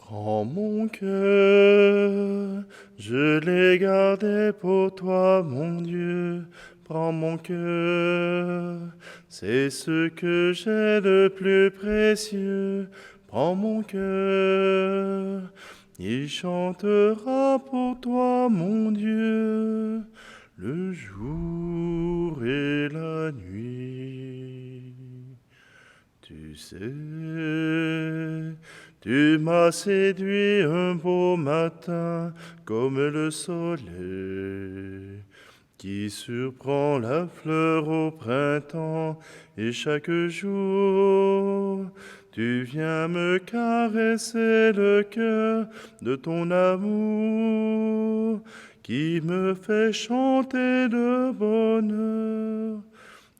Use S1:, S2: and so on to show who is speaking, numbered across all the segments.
S1: Prends mon cœur, je l'ai gardé pour toi, mon Dieu. Prends mon cœur, c'est ce que j'ai de plus précieux. Prends mon cœur, il chantera pour toi, mon Dieu, le jour et la nuit. Tu sais, tu m'as séduit un beau matin comme le soleil qui surprend la fleur au printemps et chaque jour tu viens me caresser le cœur de ton amour qui me fait chanter de bonheur.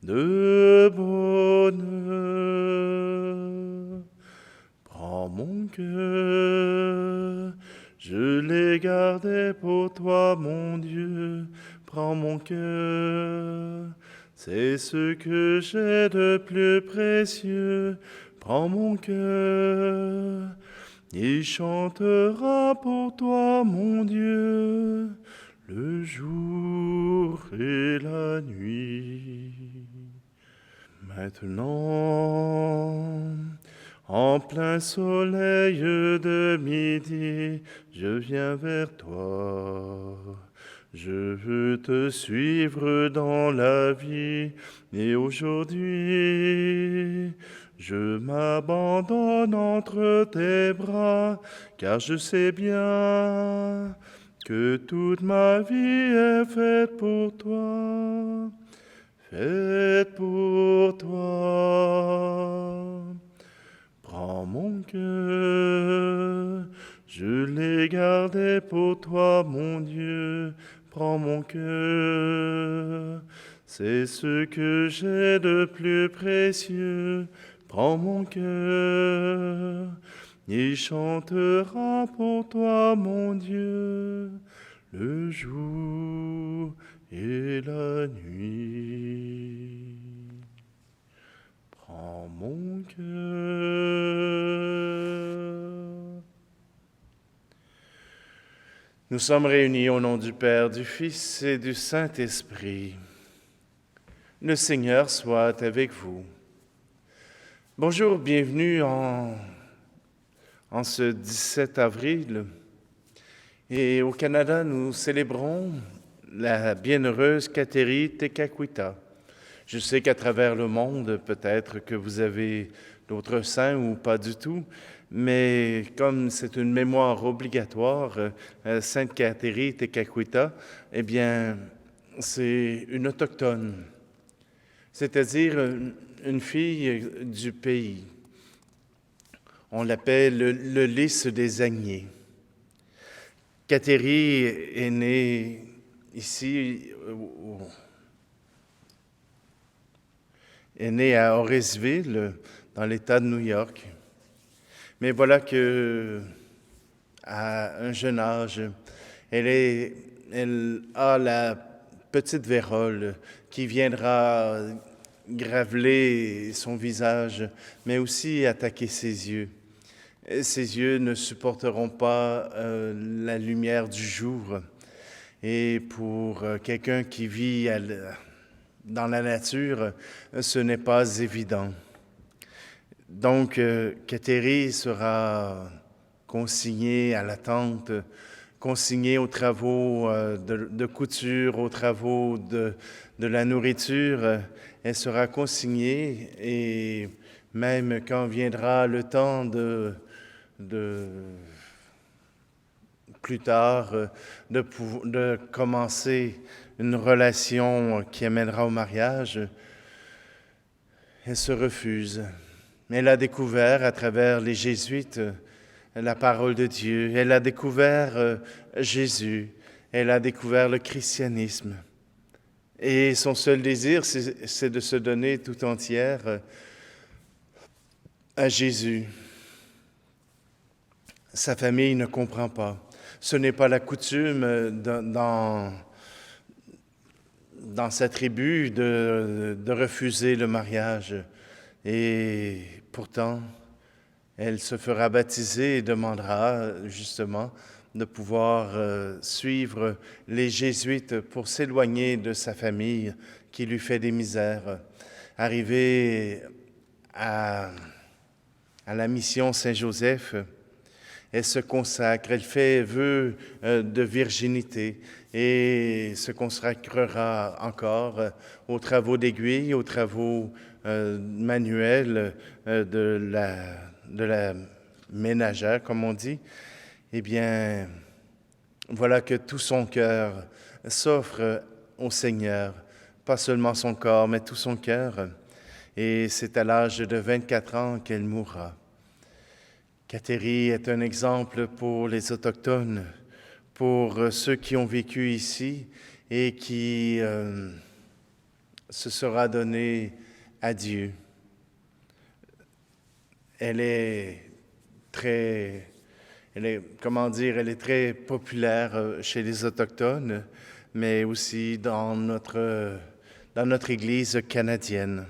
S1: De bonheur. Prends mon cœur, je l'ai gardé pour toi, mon Dieu. Prends mon cœur, c'est ce que j'ai de plus précieux. Prends mon cœur, il chantera pour toi, mon Dieu, le jour et la nuit. Maintenant, en plein soleil de midi, je viens vers toi. Je veux te suivre dans la vie et aujourd'hui, je m'abandonne entre tes bras car je sais bien que toute ma vie est faite pour toi. Faite pour toi. Prends mon cœur, je l'ai gardé pour toi, mon Dieu. Prends mon cœur, c'est ce que j'ai de plus précieux. Prends mon cœur, il chantera pour toi, mon Dieu, le jour et la nuit. Prends mon cœur. Nous sommes réunis au nom du Père, du Fils et du Saint-Esprit. Le Seigneur soit avec vous. Bonjour, bienvenue en ce 17 avril. Et au Canada, nous célébrons la bienheureuse Kateri Tekakwitha. Je sais qu'à travers le monde, peut-être que vous avez d'autres saints ou pas du tout, mais comme c'est une mémoire obligatoire, Sainte Kateri Tekakwitha, eh bien, c'est une autochtone, c'est-à-dire une fille du pays. On l'appelle le lys des Agnés. Kateri est née ici, est née à Orrisville, dans l'État de New York. Mais voilà que, à un jeune âge, elle a la petite vérole qui viendra graveler son visage, mais aussi attaquer ses yeux. Ses yeux ne supporteront pas la lumière du jour. Et pour quelqu'un qui vit dans la nature, ce n'est pas évident. Donc, Kateri sera consignée à la tente, consignée aux travaux de couture, aux travaux de la nourriture. Elle sera consignée et même quand viendra le temps de plus tard de commencer une relation qui amènera au mariage, elle se refuse. Mais elle a découvert à travers les jésuites la parole de Dieu. Elle a découvert Jésus. Elle a découvert le christianisme. Et son seul désir, c'est de se donner tout entière à Jésus. Sa famille ne comprend pas. Ce n'est pas la coutume dans sa tribu de refuser le mariage. Et pourtant, Elle se fera baptiser et demandera justement de pouvoir suivre les jésuites pour s'éloigner de sa famille qui lui fait des misères. Arrivée à la mission Saint-Joseph, elle se consacre, elle fait vœu de virginité et se consacrera encore aux travaux d'aiguille, aux travaux manuels de la ménagère, comme on dit. Eh bien, voilà que tout son cœur s'offre au Seigneur, pas seulement son corps, mais tout son cœur. Et c'est à l'âge de 24 ans qu'elle mourra. Kateri est un exemple pour les Autochtones, pour ceux qui ont vécu ici et qui se sera donné à Dieu. Elle est très populaire chez les Autochtones, mais aussi dans notre Église canadienne.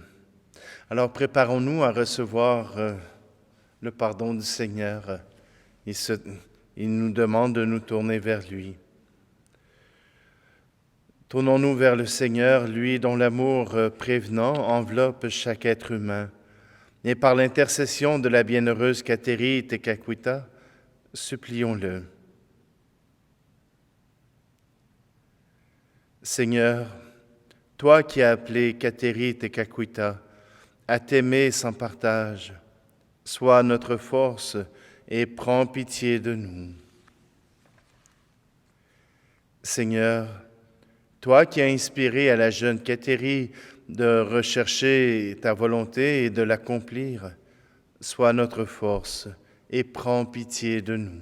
S1: Alors préparons-nous à recevoir le pardon du Seigneur. Il nous demande de nous tourner vers lui. Tournons-nous vers le Seigneur, lui dont l'amour prévenant enveloppe chaque être humain. Et par l'intercession de la bienheureuse Kateri Tekakwitha, supplions-le. Seigneur, toi qui as appelé Kateri Tekakwitha à t'aimer sans partage, sois notre force et prends pitié de nous. Seigneur, toi qui as inspiré à la jeune Kateri de rechercher ta volonté et de l'accomplir, sois notre force et prends pitié de nous.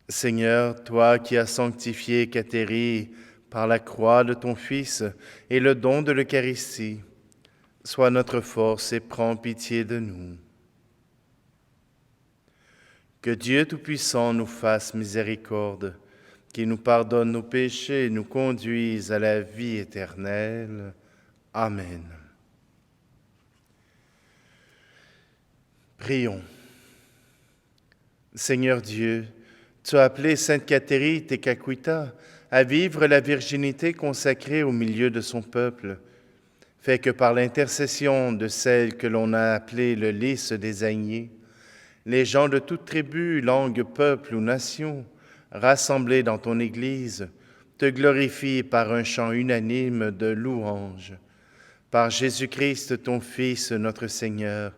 S1: Seigneur, toi qui as sanctifié Kateri par la croix de ton Fils et le don de l'Eucharistie, sois notre force et prends pitié de nous. Que Dieu Tout-Puissant nous fasse miséricorde, qu'il nous pardonne nos péchés et nous conduise à la vie éternelle. Amen. Prions. Seigneur Dieu, tu as appelé Sainte Kateri Tekakwitha à vivre la virginité consacrée au milieu de son peuple. Fais que par l'intercession de celle que l'on a appelée le lys des Agnés, les gens de toute tribu, langue, peuple ou nation, rassemblés dans ton Église, te glorifient par un chant unanime de louange. Par Jésus-Christ, ton Fils, notre Seigneur,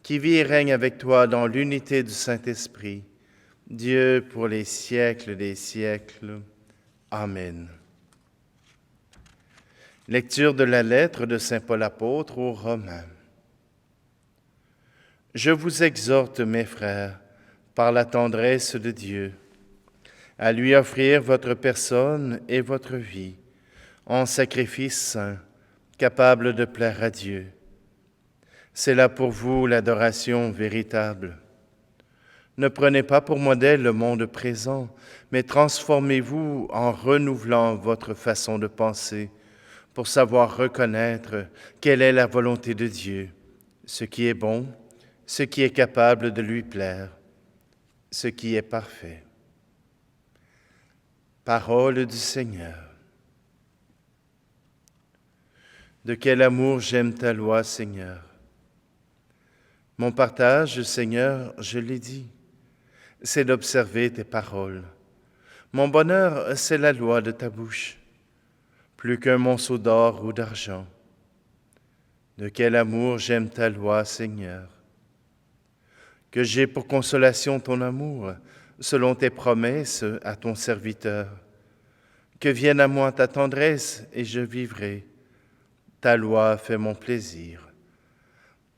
S1: qui vit et règne avec toi dans l'unité du Saint-Esprit, Dieu pour les siècles des siècles. Amen. Lecture de la lettre de saint Paul apôtre aux Romains. Je vous exhorte, mes frères, par la tendresse de Dieu, à lui offrir votre personne et votre vie en sacrifice saint, capable de plaire à Dieu. C'est là pour vous l'adoration véritable. Ne prenez pas pour modèle le monde présent, mais transformez-vous en renouvelant votre façon de penser pour savoir reconnaître quelle est la volonté de Dieu, ce qui est bon, ce qui est capable de lui plaire, ce qui est parfait. Parole du Seigneur. De quel amour j'aime ta loi, Seigneur. Mon partage, Seigneur, je l'ai dit, c'est d'observer tes paroles. Mon bonheur, c'est la loi de ta bouche, plus qu'un monceau d'or ou d'argent. De quel amour j'aime ta loi, Seigneur. Que j'ai pour consolation ton amour, selon tes promesses à ton serviteur. Que vienne à moi ta tendresse et je vivrai. Ta loi fait mon plaisir.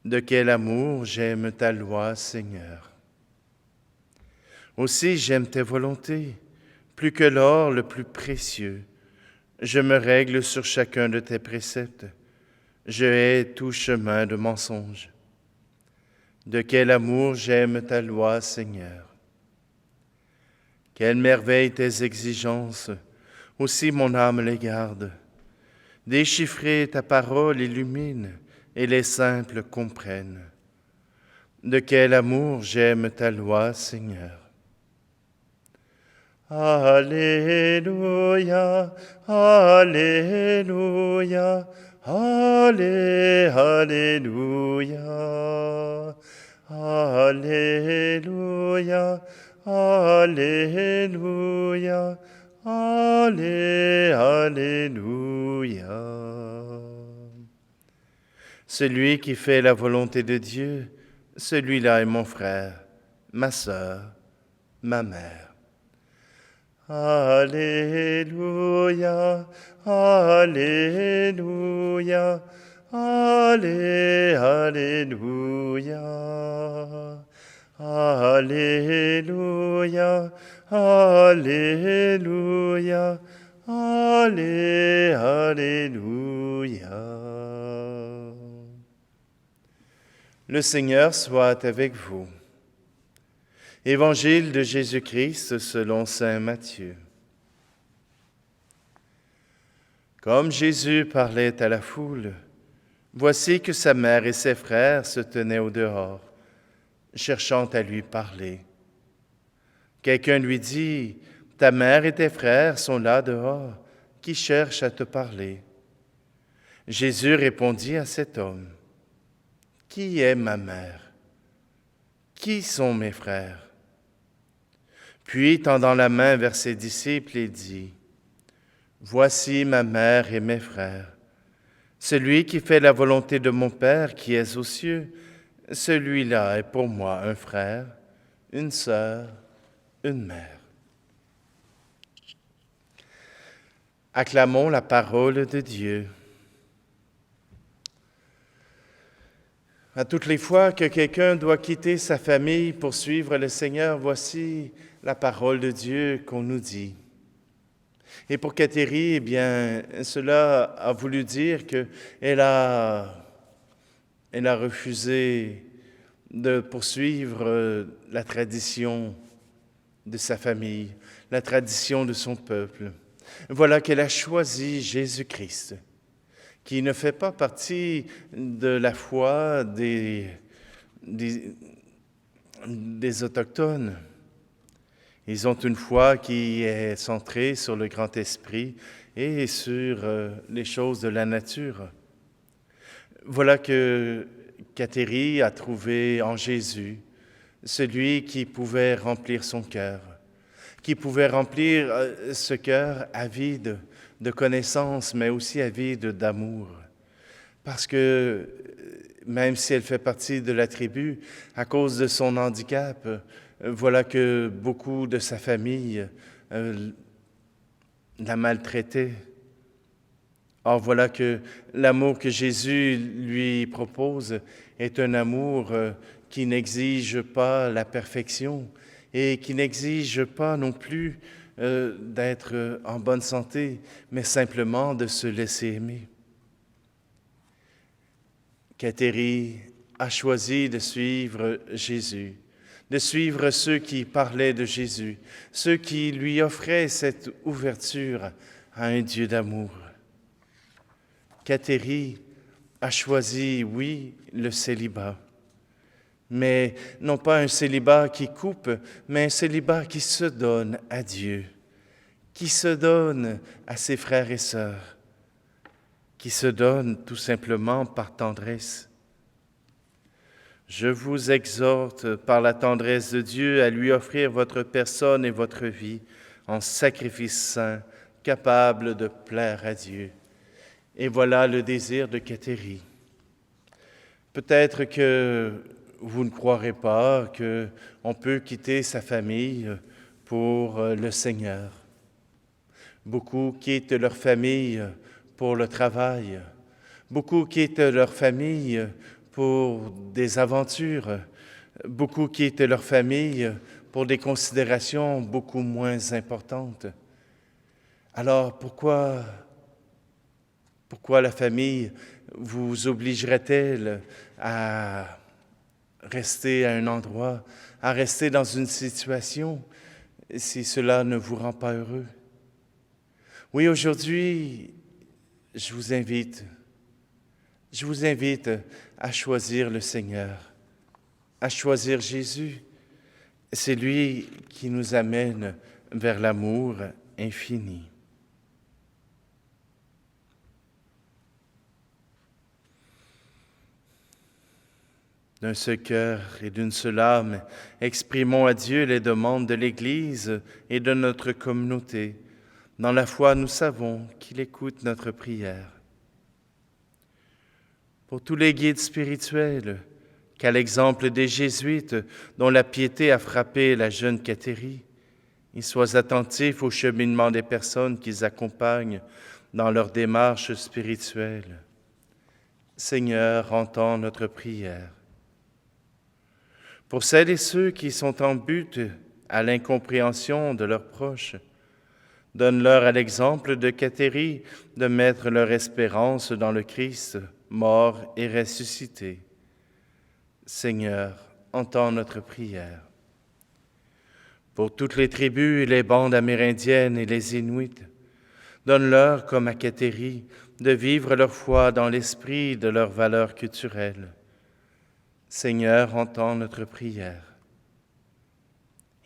S1: De quel amour j'aime ta loi, Seigneur. Aussi j'aime tes volontés, plus que l'or le plus précieux. Je me règle sur chacun de tes préceptes. Je hais tout chemin de mensonge. De quel amour j'aime ta loi, Seigneur. Quelle merveille tes exigences, aussi mon âme les garde. Déchiffrer ta parole illumine, et les simples comprennent. De quel amour j'aime ta loi, Seigneur. Alléluia, Alléluia, Alléluia, Alléluia, Alléluia, Alléluia. Celui qui fait la volonté de Dieu, celui-là est mon frère, ma sœur, ma mère. Alléluia, Alléluia, Alléluia, Alléluia, Alléluia, Alléluia. Le Seigneur soit avec vous. Évangile de Jésus-Christ selon saint Matthieu. Comme Jésus parlait à la foule, voici que sa mère et ses frères se tenaient au dehors, cherchant à lui parler. Quelqu'un lui dit, « Ta mère et tes frères sont là dehors, qui cherchent à te parler. » Jésus répondit à cet homme, « Qui est ma mère? Qui sont mes frères? » Puis, tendant la main vers ses disciples, il dit, « Voici ma mère et mes frères. Celui qui fait la volonté de mon Père qui est aux cieux, celui-là est pour moi un frère, une sœur, une mère. » Acclamons la parole de Dieu. À toutes les fois que quelqu'un doit quitter sa famille pour suivre le Seigneur, voici la parole de Dieu qu'on nous dit. Et pour Cathérie, eh bien, cela a voulu dire qu'elle a refusé de poursuivre la tradition de sa famille, la tradition de son peuple. Voilà qu'elle a choisi Jésus-Christ, qui ne fait pas partie de la foi des Autochtones. Ils ont une foi qui est centrée sur le grand esprit et sur les choses de la nature. Voilà que Cathérie a trouvé en Jésus celui qui pouvait remplir son cœur, qui pouvait remplir ce cœur avide de connaissances, mais aussi avide d'amour. Parce que même si elle fait partie de la tribu, à cause de son handicap, voilà que beaucoup de sa famille l'a maltraitée. Or, voilà que l'amour que Jésus lui propose est un amour qui n'exige pas la perfection et qui n'exige pas non plus d'être en bonne santé, mais simplement de se laisser aimer. Cathérie a choisi de suivre Jésus, de suivre ceux qui parlaient de Jésus, ceux qui lui offraient cette ouverture à un Dieu d'amour. Cathérie a choisi, oui, le célibat, mais non pas un célibat qui coupe, mais un célibat qui se donne à Dieu, qui se donne à ses frères et sœurs, qui se donne tout simplement par tendresse. Je vous exhorte par la tendresse de Dieu à lui offrir votre personne et votre vie en sacrifice saint, capable de plaire à Dieu. Et voilà le désir de Cathérie. Peut-être que vous ne croirez pas qu'on peut quitter sa famille pour le Seigneur. Beaucoup quittent leur famille pour le travail. Beaucoup quittent leur famille pour des aventures. Beaucoup quittent leur famille pour des considérations beaucoup moins importantes. Alors pourquoi la famille vous obligerait-elle à rester à un endroit, à rester dans une situation si cela ne vous rend pas heureux? Oui, aujourd'hui, je vous invite à choisir le Seigneur, à choisir Jésus. C'est lui qui nous amène vers l'amour infini. D'un seul cœur et d'une seule âme, exprimons à Dieu les demandes de l'Église et de notre communauté. Dans la foi, nous savons qu'il écoute notre prière. Pour tous les guides spirituels, qu'à l'exemple des Jésuites dont la piété a frappé la jeune Cathérie, ils soient attentifs au cheminement des personnes qu'ils accompagnent dans leur démarche spirituelle. Seigneur, entends notre prière. Pour celles et ceux qui sont en but à l'incompréhension de leurs proches, donne-leur à l'exemple de Cathérie de mettre leur espérance dans le Christ, mort et ressuscité. Seigneur, entends notre prière. Pour toutes les tribus, les bandes amérindiennes et les Inuits, donne-leur, comme à Cathérie, de vivre leur foi dans l'esprit de leurs valeurs culturelles. Seigneur, entends notre prière.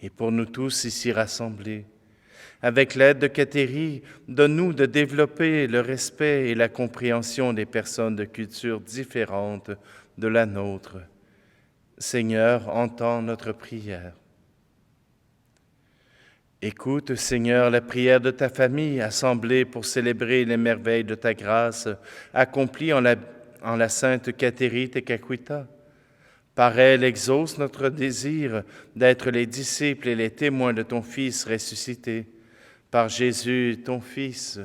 S1: Et pour nous tous ici rassemblés, avec l'aide de Cathérie, donne-nous de développer le respect et la compréhension des personnes de cultures différentes de la nôtre. Seigneur, entends notre prière. Écoute, Seigneur, la prière de ta famille assemblée pour célébrer les merveilles de ta grâce accomplies en la sainte Cathérie Tekakwitha. Par elle, exauce notre désir d'être les disciples et les témoins de ton Fils ressuscité. Par Jésus, ton Fils,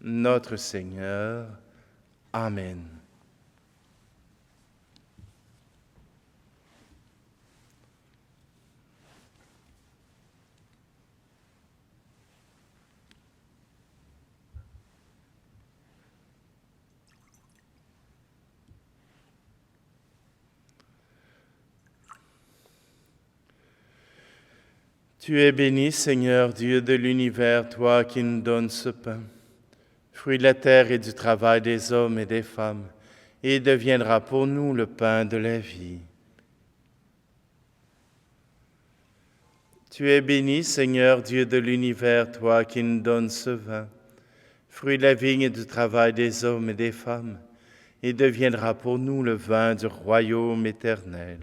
S1: notre Seigneur. Amen. Tu es béni, Seigneur, Dieu de l'univers, toi qui nous donnes ce pain, fruit de la terre et du travail des hommes et des femmes, et il deviendra pour nous le pain de la vie. Tu es béni, Seigneur, Dieu de l'univers, toi qui nous donnes ce vin, fruit de la vigne et du travail des hommes et des femmes, et il deviendra pour nous le vin du royaume éternel.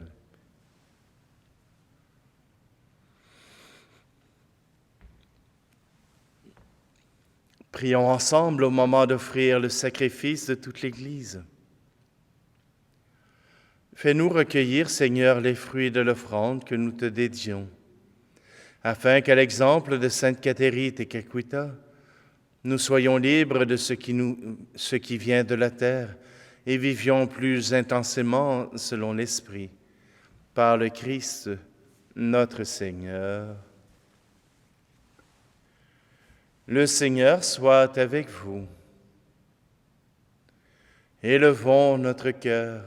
S1: Prions ensemble au moment d'offrir le sacrifice de toute l'Église. Fais-nous recueillir, Seigneur, les fruits de l'offrande que nous te dédions, afin qu'à l'exemple de sainte Cathérie Tekakwitha, nous soyons libres de ce qui vient de la terre et vivions plus intensément selon l'Esprit, par le Christ, notre Seigneur. Le Seigneur soit avec vous. Élevons notre cœur.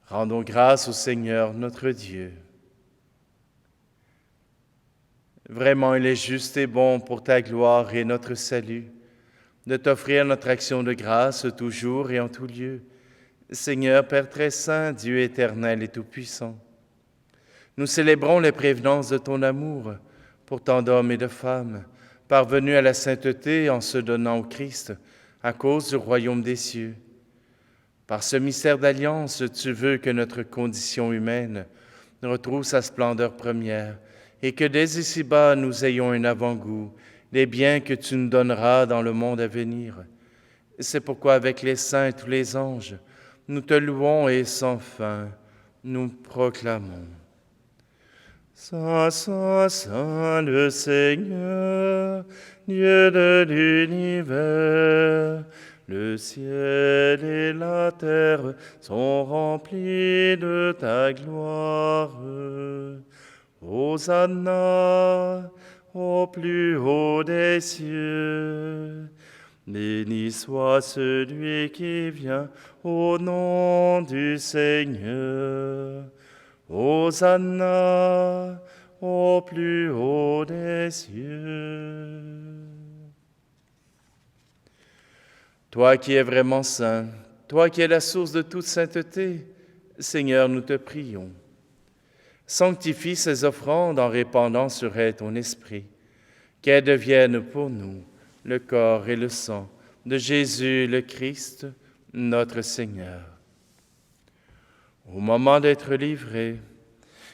S1: Rendons grâce au Seigneur notre Dieu. Vraiment, il est juste et bon pour ta gloire et notre salut de t'offrir notre action de grâce toujours et en tout lieu. Seigneur, Père très saint, Dieu éternel et tout-puissant, nous célébrons les prévenances de ton amour pour tant d'hommes et de femmes, parvenus à la sainteté en se donnant au Christ à cause du royaume des cieux. Par ce mystère d'alliance, tu veux que notre condition humaine retrouve sa splendeur première et que dès ici-bas nous ayons un avant-goût des biens que tu nous donneras dans le monde à venir. C'est pourquoi avec les saints et tous les anges, nous te louons et sans fin nous proclamons. Saint, Saint, Saint le Seigneur, Dieu de l'univers, le ciel et la terre sont remplis de ta gloire. Hosanna au plus haut des cieux. Béni soit celui qui vient au nom du Seigneur. Hosanna au plus haut des cieux. Toi qui es vraiment saint, toi qui es la source de toute sainteté, Seigneur, nous te prions. Sanctifie ces offrandes en répandant sur elles ton esprit, qu'elles deviennent pour nous le corps et le sang de Jésus le Christ, notre Seigneur. Au moment d'être livré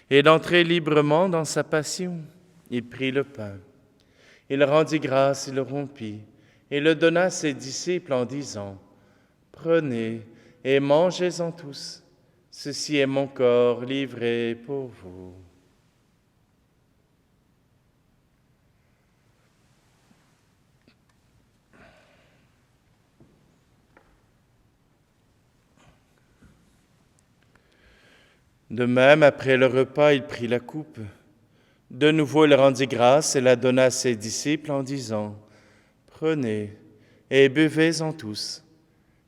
S1: et d'entrer librement dans sa passion, il prit le pain. Il rendit grâce, il le rompit et le donna à ses disciples en disant, « Prenez et mangez-en tous. Ceci est mon corps livré pour vous. » De même, après le repas, il prit la coupe. De nouveau, il rendit grâce et la donna à ses disciples en disant, « Prenez et buvez-en tous,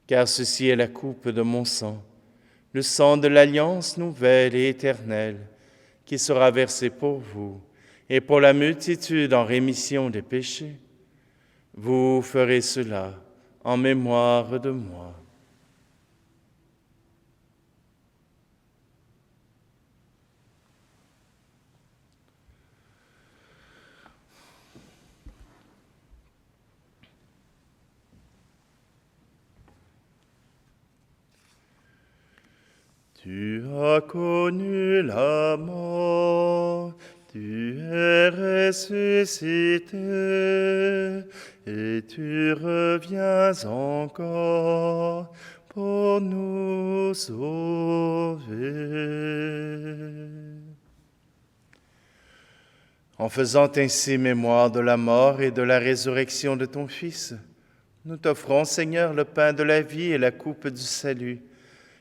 S1: car ceci est la coupe de mon sang, le sang de l'alliance nouvelle et éternelle, qui sera versé pour vous et pour la multitude en rémission des péchés. Vous ferez cela en mémoire de moi. » Tu as connu la mort, tu es ressuscité, et tu reviens encore pour nous sauver. En faisant ainsi mémoire de la mort et de la résurrection de ton Fils, nous t'offrons, Seigneur, le pain de la vie et la coupe du salut,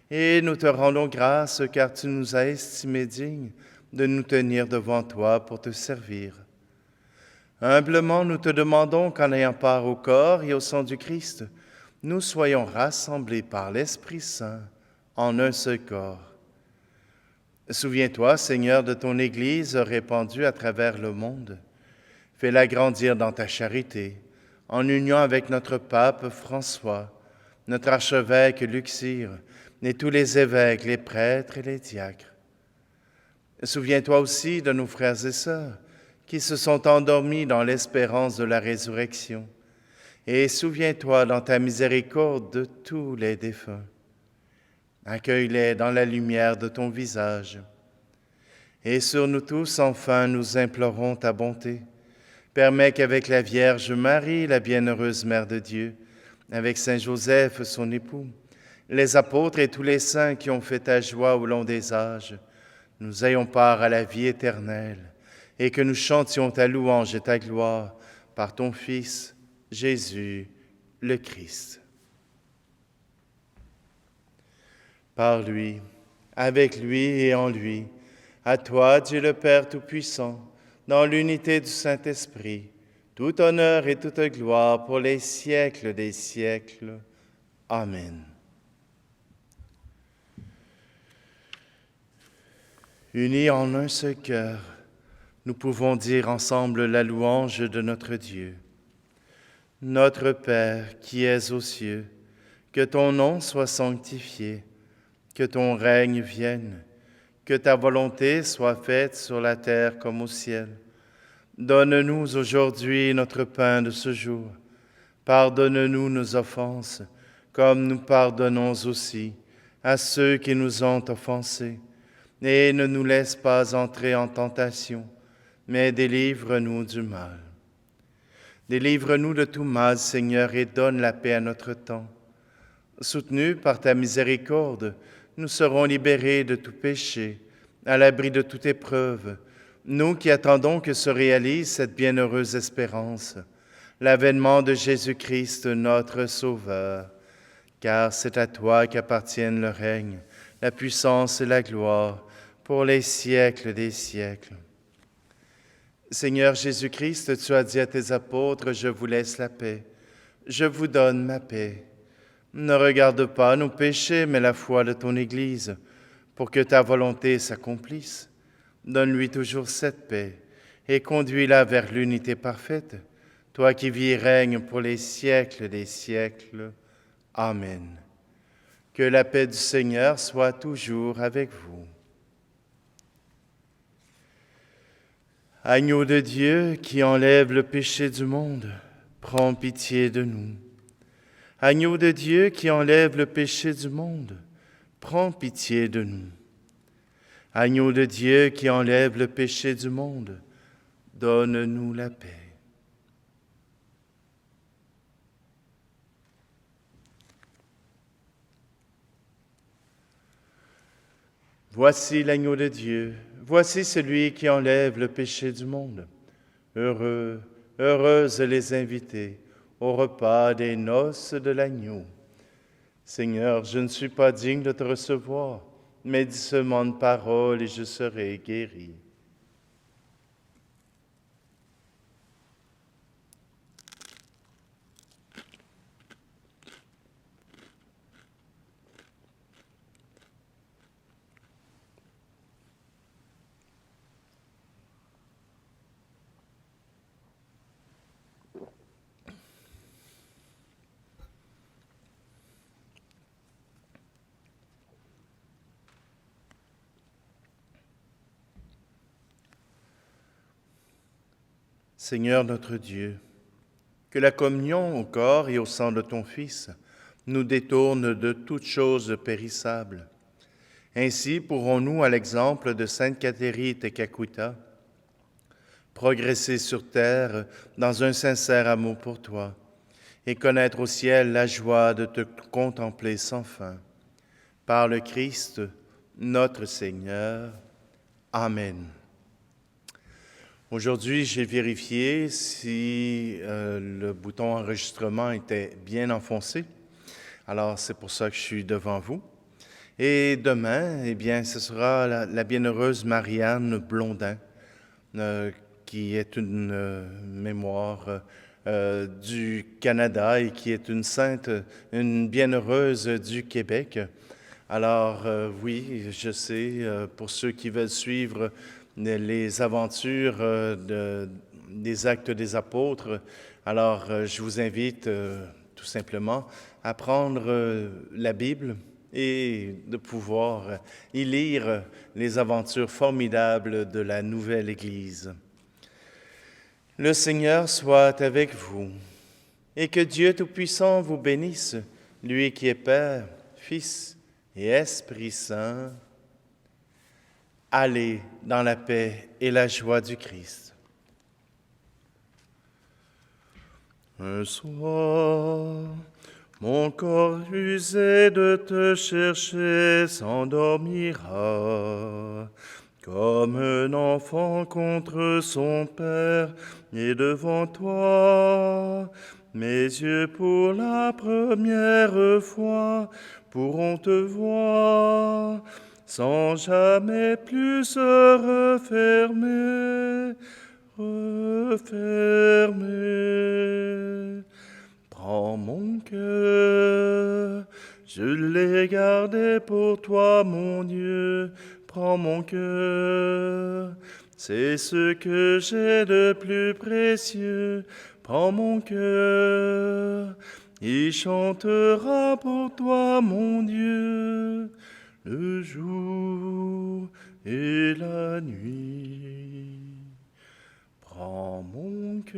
S1: et nous te rendons grâce car tu nous as estimés dignes de nous tenir devant toi pour te servir. Humblement, nous te demandons qu'en ayant part au corps et au sang du Christ, nous soyons rassemblés par l'Esprit Saint en un seul corps. Souviens-toi, Seigneur, de ton Église répandue à travers le monde. Fais-la grandir dans ta charité, en union avec notre pape François, notre archevêque Luxire, et tous les évêques, les prêtres et les diacres. Souviens-toi aussi de nos frères et sœurs qui se sont endormis dans l'espérance de la résurrection, et souviens-toi dans ta miséricorde de tous les défunts. Accueille-les dans la lumière de ton visage. Et sur nous tous, enfin, nous implorons ta bonté. Permets qu'avec la Vierge Marie, la bienheureuse Mère de Dieu, avec Saint Joseph, son époux, les apôtres et tous les saints qui ont fait ta joie au long des âges, nous ayons part à la vie éternelle et que nous chantions ta louange et ta gloire par ton Fils, Jésus, le Christ. Par lui, avec lui et en lui, à toi, Dieu le Père Tout-Puissant, dans l'unité du Saint-Esprit, tout honneur et toute gloire pour les siècles des siècles. Amen. Unis en un seul cœur, nous pouvons dire ensemble la louange de notre Dieu. Notre Père qui es aux cieux, que ton nom soit sanctifié, que ton règne vienne, que ta volonté soit faite sur la terre comme au ciel. Donne-nous aujourd'hui notre pain de ce jour. Pardonne-nous nos offenses, comme nous pardonnons aussi à ceux qui nous ont offensés. Et ne nous laisse pas entrer en tentation, mais délivre-nous du mal. Délivre-nous de tout mal, Seigneur, et donne la paix à notre temps. Soutenus par ta miséricorde, nous serons libérés de tout péché, à l'abri de toute épreuve, nous qui attendons que se réalise cette bienheureuse espérance, l'avènement de Jésus-Christ, notre Sauveur. Car c'est à toi qu'appartiennent le règne, la puissance et la gloire, pour les siècles des siècles. Seigneur Jésus-Christ, tu as dit à tes apôtres, « Je vous laisse la paix, je vous donne ma paix. » Ne regarde pas nos péchés, mais la foi de ton Église, pour que ta volonté s'accomplisse. Donne-lui toujours cette paix et conduis-la vers l'unité parfaite, toi qui vis et règnes pour les siècles des siècles. Amen. Que la paix du Seigneur soit toujours avec vous. Agneau de Dieu qui enlève le péché du monde, prends pitié de nous. Agneau de Dieu qui enlève le péché du monde, prends pitié de nous. Agneau de Dieu qui enlève le péché du monde, donne-nous la paix. Voici l'agneau de Dieu, voici celui qui enlève le péché du monde. Heureux, heureuses les invités au repas des noces de l'agneau. Seigneur, je ne suis pas digne de te recevoir, mais dis seulement une parole et je serai guéri. Seigneur notre Dieu, que la communion au corps et au sang de ton Fils nous détourne de toutes choses périssables. Ainsi pourrons-nous, à l'exemple de Sainte Catherine de Calcutta, progresser sur terre dans un sincère amour pour toi et connaître au ciel la joie de te contempler sans fin. Par le Christ, notre Seigneur. Amen. Aujourd'hui, j'ai vérifié si le bouton enregistrement était bien enfoncé. Alors, c'est pour ça que je suis devant vous. Et demain, eh bien, ce sera la bienheureuse Marianne Blondin, qui est une mémoire du Canada et qui est une sainte, une bienheureuse du Québec. Alors, oui, je sais, pour ceux qui veulent suivre les aventures des Actes des Apôtres, alors je vous invite tout simplement à prendre la Bible et de pouvoir y lire les aventures formidables de la nouvelle Église. Le Seigneur soit avec vous et que Dieu Tout-Puissant vous bénisse, lui qui est Père, Fils et Esprit Saint. Allez dans la paix et la joie du Christ. Un soir, mon corps usé de te chercher s'endormira, comme un enfant contre son père et devant toi. Mes yeux pour la première fois pourront te voir, sans jamais plus se refermer. Prends mon cœur, je l'ai gardé pour toi, mon Dieu. Prends mon cœur, c'est ce que j'ai de plus précieux. Prends mon cœur, il chantera pour toi, mon Dieu, le jour et la nuit. Prends mon cœur.